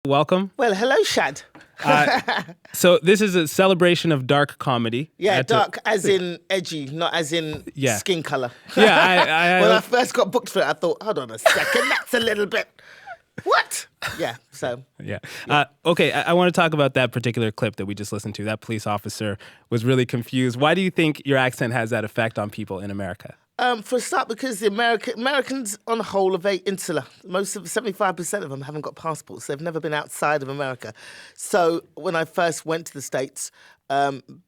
Welcome. Well, hello, Shad. So this is a celebration of dark comedy. Yeah, dark as in edgy, not as in skin color. Yeah, When I first got booked for it, I thought, hold on a second, that's a little bit... What? Yeah, so... Yeah. Okay, I want to talk about that particular clip that we just listened to. That police officer was really confused. Why do you think your accent has that effect on people in America? For a start, because the Americans on the whole are very insular. 75% of them haven't got passports. They've never been outside of America. So when I first went to the States,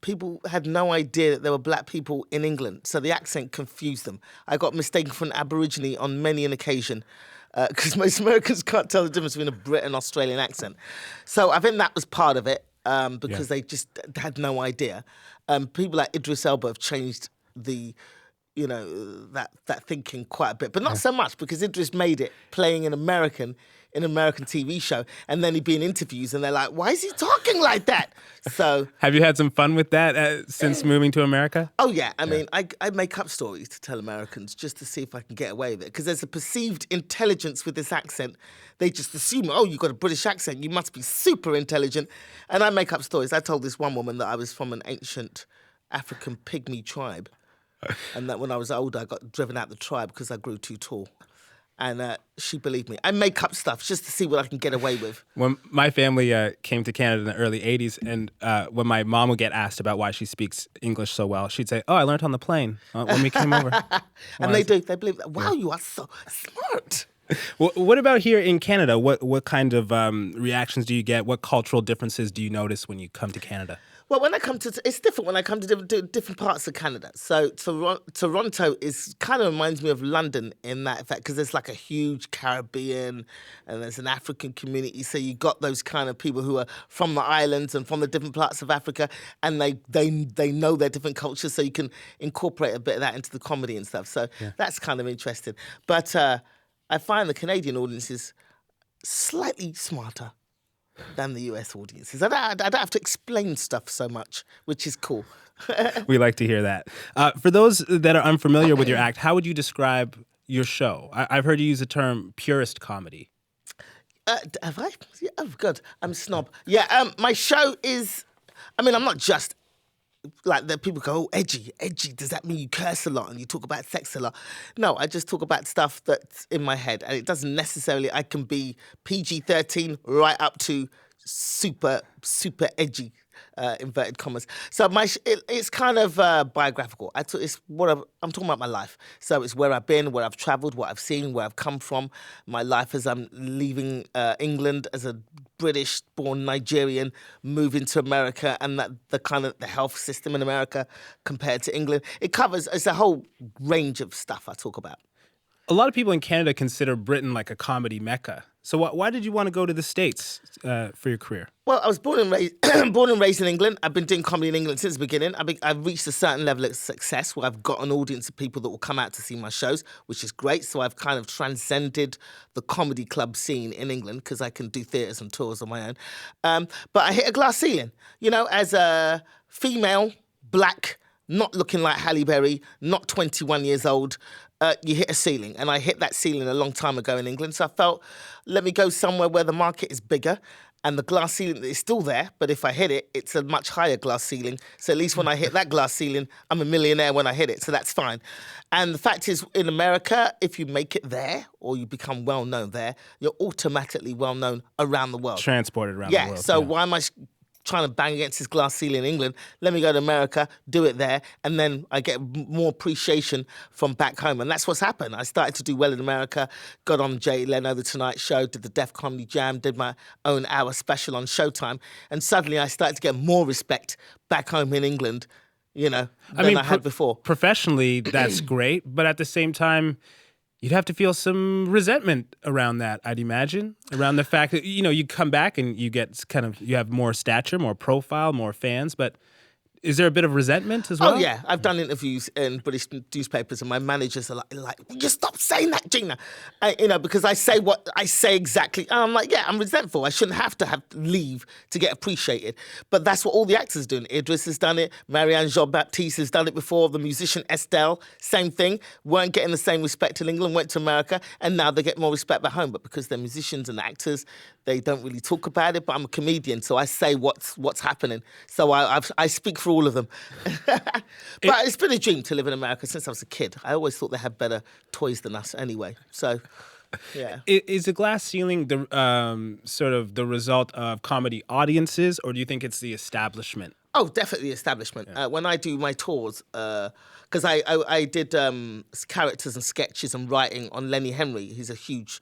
people had no idea that there were black people in England. So the accent confused them. I got mistaken for an Aborigine on many an occasion because most Americans can't tell the difference between a Brit and Australian accent. So I think that was part of it because they just had no idea. People like Idris Elba have changed that thinking quite a bit, but not so much because Idris made it playing in an American TV show, and then he'd be in interviews, and they're like, "Why is he talking like that?" So, have you had some fun with that since moving to America? Oh yeah, I mean, I make up stories to tell Americans just to see if I can get away with it because there's a perceived intelligence with this accent. They just assume, oh, you've got a British accent, you must be super intelligent, and I make up stories. I told this one woman that I was from an ancient African pygmy tribe. And that when I was older, I got driven out the tribe because I grew too tall. And she believed me. I make up stuff just to see what I can get away with. When my family came to Canada in the early 80s, and when my mom would get asked about why she speaks English so well, she'd say, "Oh, I learned on the plane when we came over." And they do. They believe that. Wow, you are so smart. Well, what about here in Canada? What kind of reactions do you get? What cultural differences do you notice when you come to Canada? Well, when I come to, it's different when I come to different parts of Canada. So Toronto kind of reminds me of London in that effect because there's like a huge Caribbean and there's an African community. So you got those kind of people who are from the islands and from the different parts of Africa, and they know their different cultures. So you can incorporate a bit of that into the comedy and stuff. So that's kind of interesting. But I find the Canadian audience is slightly smarter than the US audiences. I don't have to explain stuff so much, which is cool. We like to hear that. For those that are unfamiliar with your act, how would you describe your show? I've heard you use the term purist comedy. Have I? Yeah, oh, God, I'm a snob. Yeah, my show is, I'm not just like that people go, oh, edgy. Does that mean you curse a lot and you talk about sex a lot? No, I just talk about stuff that's in my head, and it doesn't necessarily. I can be PG-13 right up to super edgy, inverted commas. So it's kind of biographical. I'm talking about my life. So it's where I've been, where I've travelled, what I've seen, where I've come from. My life as I'm leaving England as a British-born Nigerian, moving to America, and that the health system in America compared to England. It's a whole range of stuff I talk about. A lot of people in Canada consider Britain like a comedy mecca. So why did you want to go to the States for your career? Well, I was born and raised in England. I've been doing comedy in England since the beginning. I've reached a certain level of success where I've got an audience of people that will come out to see my shows, which is great. So I've kind of transcended the comedy club scene in England because I can do theatres and tours on my own. But I hit a glass ceiling, as a female, black, not looking like Halle Berry, not 21 years old. You hit a ceiling, and I hit that ceiling a long time ago in England. So I felt, let me go somewhere where the market is bigger, and the glass ceiling is still there, but if I hit it, it's a much higher glass ceiling. So at least when I hit that glass ceiling, I'm a millionaire when I hit it, so that's fine. And the fact is, in America, if you make it there, or you become well-known there, you're automatically well-known around the world. Transported around the world. So why am I trying to bang against this glass ceiling in England? Let me go to America, do it there, and then I get more appreciation from back home. And that's what's happened. I started to do well in America, got on Jay Leno, The Tonight Show, did the Def Comedy Jam, did my own hour special on Showtime, and suddenly I started to get more respect back home in England, than I had before. Professionally, that's great, but at the same time, you'd have to feel some resentment around that, I'd imagine, around the fact that, you come back and you get you have more stature, more profile, more fans, but Is there a bit of resentment as well? Oh, yeah. I've done interviews in British newspapers and my managers are like will you stop saying that, Gina? Because I say what I say exactly. And I'm like, yeah, I'm resentful. I shouldn't have to leave to get appreciated. But that's what all the actors do. Idris has done it. Marianne Jean-Baptiste has done it before. The musician Estelle, same thing. Weren't getting the same respect in England, went to America, and now they get more respect back home. But because they're musicians and actors, they don't really talk about it. But I'm a comedian, so I say what's happening. So I speak for all of them. But it's been a dream to live in America since I was a kid. I always thought they had better toys than us anyway. So, yeah. Is the glass ceiling the sort of the result of comedy audiences, or do you think it's the establishment? Oh, definitely establishment. Yeah. When I do my tours, because I did characters and sketches and writing on Lenny Henry. He's a huge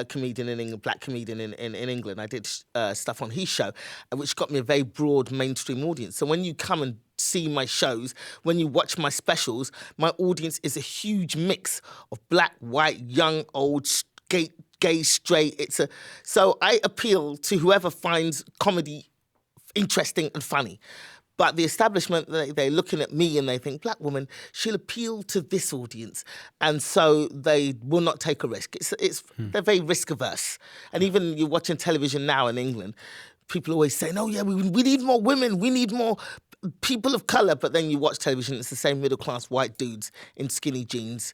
comedian in England, black comedian in England. I did stuff on his show, which got me a very broad mainstream audience. So when you come and see my shows, when you watch my specials, my audience is a huge mix of black, white, young, old, gay, straight. So I appeal to whoever finds comedy interesting and funny. But the establishment, they're looking at me and they think, black woman, she'll appeal to this audience. And so they will not take a risk. They're very risk averse. And even you're watching television now in England, people always say, oh, yeah, we need more women. We need more people of colour. But then you watch television, it's the same middle-class white dudes in skinny jeans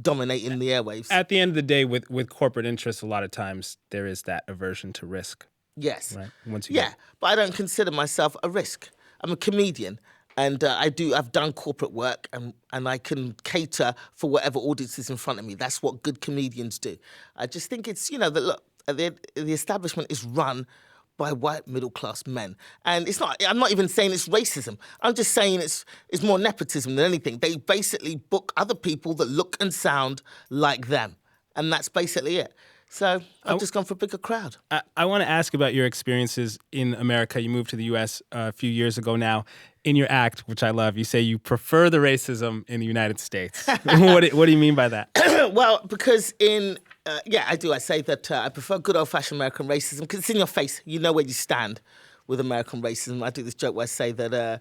dominating the airwaves. At the end of the day, with corporate interests, a lot of times there is that aversion to risk. Yes. Right. But I don't consider myself a risk. I'm a comedian, and I've done corporate work, and I can cater for whatever audience is in front of me. That's what good comedians do. I just think it's that look, the establishment is run by white middle class men, and it's not. I'm not even saying it's racism. I'm just saying it's more nepotism than anything. They basically book other people that look and sound like them, and that's basically it. So I've just gone for a bigger crowd. I want to ask about your experiences in America. You moved to the U.S. A few years ago now. In your act, which I love, you say you prefer the racism in the United States. What do you mean by that? Well, because I do. I say that I prefer good old-fashioned American racism because it's in your face. You know where you stand with American racism. I do this joke where I say that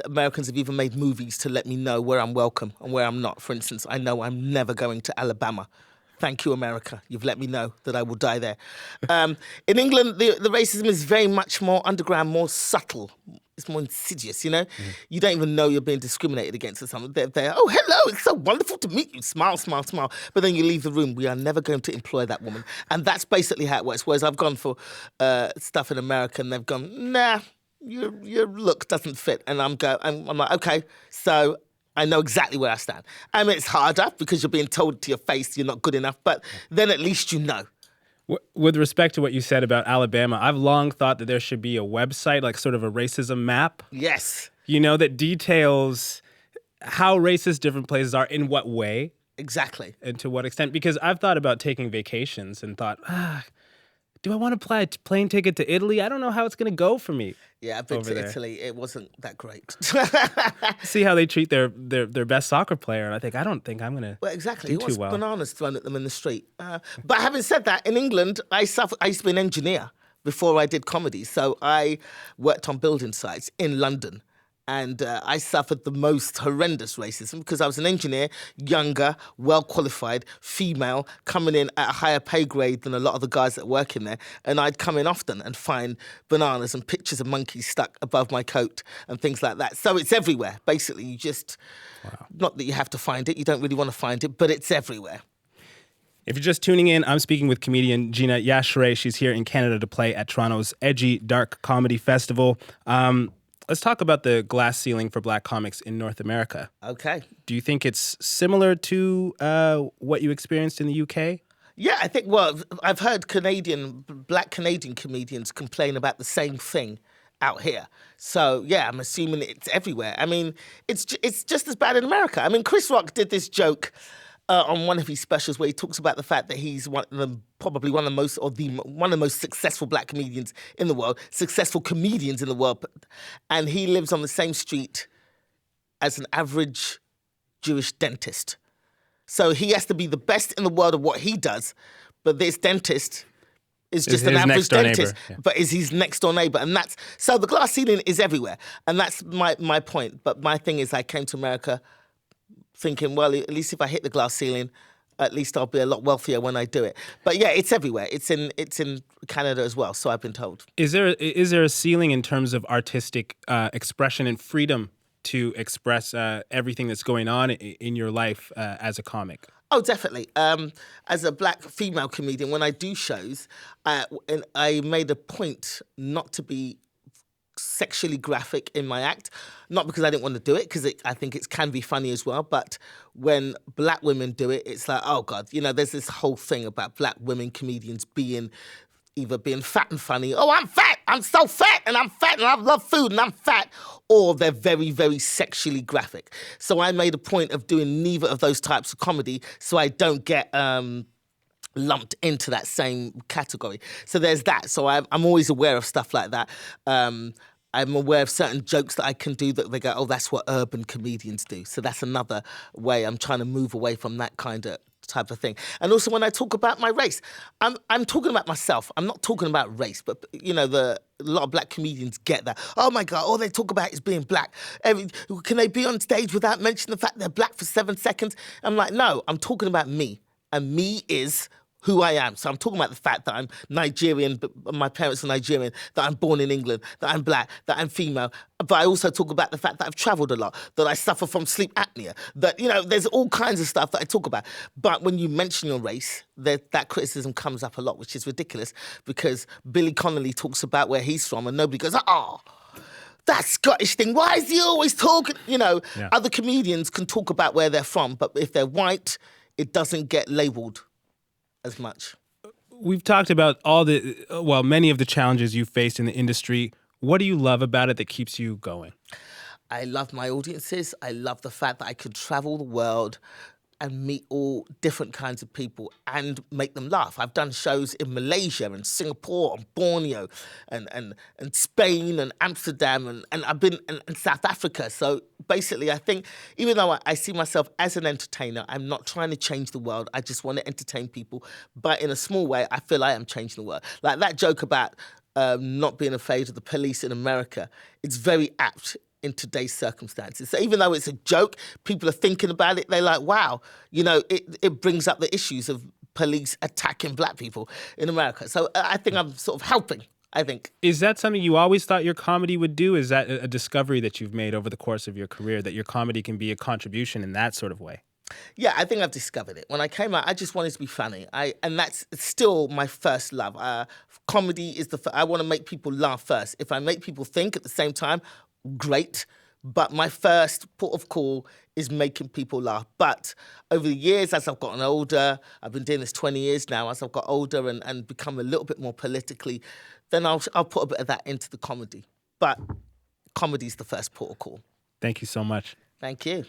Americans have even made movies to let me know where I'm welcome and where I'm not. For instance, I know I'm never going to Alabama. Thank you, America. You've let me know that I will die there. In England, the racism is very much more underground, more subtle. It's more insidious, You don't even know you're being discriminated against or something. They're, oh, hello, it's so wonderful to meet you. Smile, smile, smile. But then you leave the room. We are never going to employ that woman. And that's basically how it works. Whereas I've gone for stuff in America and they've gone, nah, your look doesn't fit. And I'm like, okay, so I know exactly where I stand. I mean, it's harder because you're being told to your face you're not good enough, but then at least you know. With respect to what you said about Alabama, I've long thought that there should be a website, like sort of a racism map. Yes. That details how racist different places are, in what way. Exactly. And to what extent. Because I've thought about taking vacations and thought, do I want to buy a plane ticket to Italy? I don't know how it's going to go for me. Yeah, I've been to Italy. It wasn't that great. See how they treat their best soccer player, and I don't think I'm going to exactly. do too well. Bananas thrown at them in the street. But having said that, in England, I used to be an engineer before I did comedy. So I worked on building sites in London. And I suffered the most horrendous racism because I was an engineer, younger, well-qualified, female, coming in at a higher pay grade than a lot of the guys that work in there. And I'd come in often and find bananas and pictures of monkeys stuck above my coat and things like that. So it's everywhere. Basically, you just, not that you have to find it, you don't really want to find it, but it's everywhere. If you're just tuning in, I'm speaking with comedian Gina Yashere. She's here in Canada to play at Toronto's Edgy Dark Comedy Festival. Let's talk about the glass ceiling for black comics in North America. Okay. Do you think it's similar to what you experienced in the UK? Yeah, I think, I've heard black Canadian comedians complain about the same thing out here. So, yeah, I'm assuming it's everywhere. I mean, it's just as bad in America. I mean, Chris Rock did this joke on one of his specials where he talks about the fact that he's probably one of the most successful black comedians in the world, successful comedians in the world, and he lives on the same street as an average Jewish dentist. So he has to be the best in the world of what he does, but this dentist is Is just an his average next-door dentist, neighbor, yeah. but is his next door neighbor. And that's, so the glass ceiling is everywhere. And that's my point. But my thing is I came to America thinking, well, at least if I hit the glass ceiling, at least I'll be a lot wealthier when I do it. But yeah, it's everywhere. It's in Canada as well, so I've been told. Is there a ceiling in terms of artistic expression and freedom to express everything that's going on in your life as a comic? Oh, definitely. As a black female comedian, when I do shows, and I made a point not to be sexually graphic in my act, not because I didn't want to do it, because I think it can be funny as well, but when black women do it, it's like, oh God, there's this whole thing about black women comedians either being fat and funny, oh, I'm fat, I'm so fat, and I love food, and I'm fat, or they're very, very sexually graphic. So I made a point of doing neither of those types of comedy so I don't get lumped into that same category. So there's that. So I'm always aware of stuff like that. I'm aware of certain jokes that I can do that they go, oh, that's what urban comedians do. So that's another way I'm trying to move away from that kind of type of thing. And also when I talk about my race, I'm talking about myself. I'm not talking about race, but a lot of black comedians get that. Oh my God, all they talk about is being black. Can they be on stage without mentioning the fact they're black for 7 seconds? I'm like, no, I'm talking about me. And me is who I am. So I'm talking about the fact that I'm Nigerian, but my parents are Nigerian, that I'm born in England, that I'm black, that I'm female. But I also talk about the fact that I've travelled a lot, that I suffer from sleep apnea, that, there's all kinds of stuff that I talk about. But when you mention your race, that criticism comes up a lot, which is ridiculous, because Billy Connolly talks about where he's from and nobody goes, oh, that Scottish thing, why is he always talking? Other comedians can talk about where they're from, but if they're white, it doesn't get labelled as much. We've talked about many of the challenges you faced in the industry. What do you love about it that keeps you going? I love my audiences. I love the fact that I could travel the world and meet all different kinds of people and make them laugh. I've done shows in Malaysia and Singapore and Borneo and Spain and Amsterdam and I've been in South Africa. So basically, I think even though I see myself as an entertainer, I'm not trying to change the world. I just want to entertain people. But in a small way, I feel I am changing the world. Like that joke about not being afraid of the police in America, it's very apt in today's circumstances. So even though it's a joke, people are thinking about it. They're like, wow, it brings up the issues of police attacking black people in America. So I think I'm sort of helping, I think. Is that something you always thought your comedy would do? Is that a discovery that you've made over the course of your career, that your comedy can be a contribution in that sort of way? Yeah, I think I've discovered it. When I came out, I just wanted to be funny. And that's still my first love. Comedy is I want to make people laugh first. If I make people think at the same time, great. But my first port of call is making people laugh. But over the years, as I've gotten older, I've been doing this 20 years now, as I've got older and become a little bit more politically, then I'll put a bit of that into the comedy. But comedy's the first port of call. Thank you so much. Thank you.